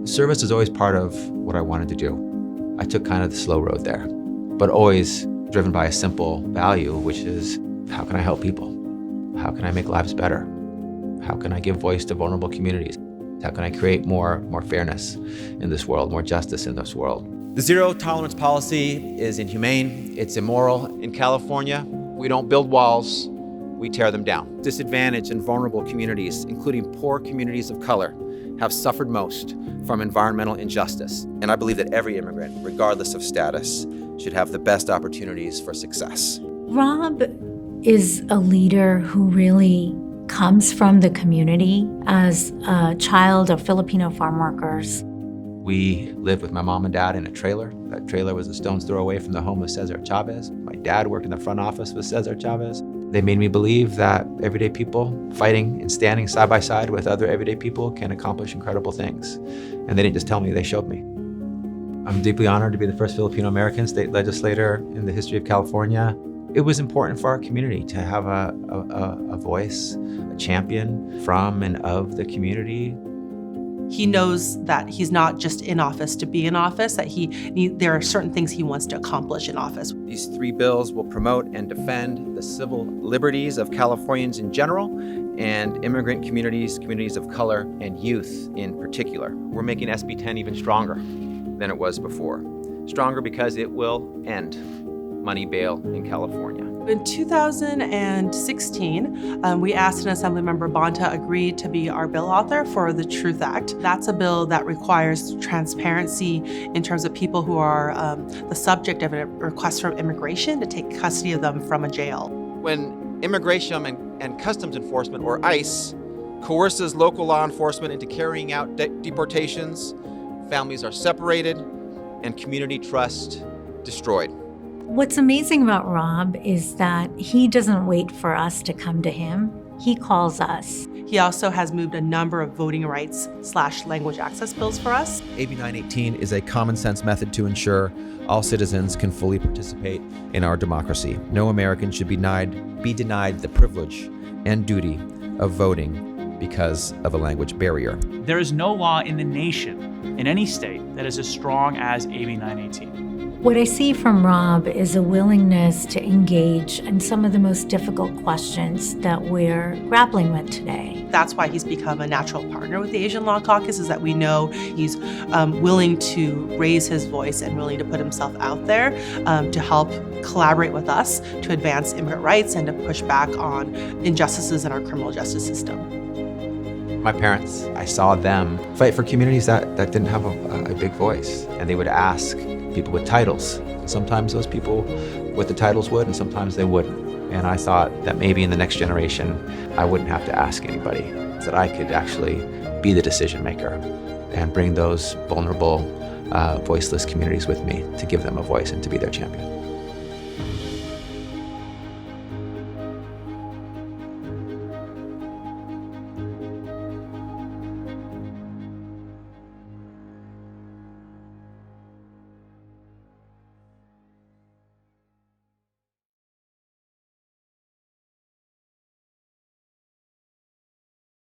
Service is always part of what I wanted to do. I took kind of the slow road there, but always driven by a simple value, which is, how can I help people? How can I make lives better? How can I give voice to vulnerable communities? How can I create more fairness in this world, more justice in this world? The zero tolerance policy is inhumane, it's immoral. In California, we don't build walls, we tear them down. Disadvantaged and vulnerable communities, including poor communities of color, have suffered most from environmental injustice. And I believe that every immigrant, regardless of status, should have the best opportunities for success. Rob is a leader who really comes from the community as a child of Filipino farm workers. We lived with my mom and dad in a trailer. That trailer was a stone's throw away from the home of Cesar Chavez. My dad worked in the front office with Cesar Chavez. They made me believe that everyday people fighting and standing side by side with other everyday people can accomplish incredible things. And they didn't just tell me, they showed me. I'm deeply honored to be the first Filipino-American state legislator in the history of California. It was important for our community to have a voice, a champion from and of the community. He knows that he's not just in office to be in office, that there are certain things he wants to accomplish in office. These 3 bills will promote and defend the civil liberties of Californians in general and immigrant communities, communities of color, and youth in particular. We're making SB 10 even stronger than it was before. Stronger because it will end money bail in California. In 2016, we asked an Assemblymember Bonta agree to be our bill author for the Truth Act. That's a bill that requires transparency in terms of people who are the subject of a request from immigration to take custody of them from a jail. When Immigration and Customs Enforcement, or ICE, coerces local law enforcement into carrying out deportations, families are separated and community trust destroyed. What's amazing about Rob is that he doesn't wait for us to come to him. He calls us. He also has moved a number of voting rights / language access bills for us. AB 918 is a common sense method to ensure all citizens can fully participate in our democracy. No American should be denied the privilege and duty of voting because of a language barrier. There is no law in the nation, in any state, that is as strong as AB 918. What I see from Rob is a willingness to engage in some of the most difficult questions that we're grappling with today. That's why he's become a natural partner with the Asian Law Caucus, is that we know he's willing to raise his voice and willing to put himself out there to help collaborate with us to advance immigrant rights and to push back on injustices in our criminal justice system. My parents, I saw them fight for communities that didn't have a big voice, and they would ask people with titles. Sometimes those people with the titles would, and sometimes they wouldn't. And I thought that maybe in the next generation, I wouldn't have to ask anybody, that I could actually be the decision maker and bring those vulnerable, voiceless communities with me to give them a voice and to be their champion.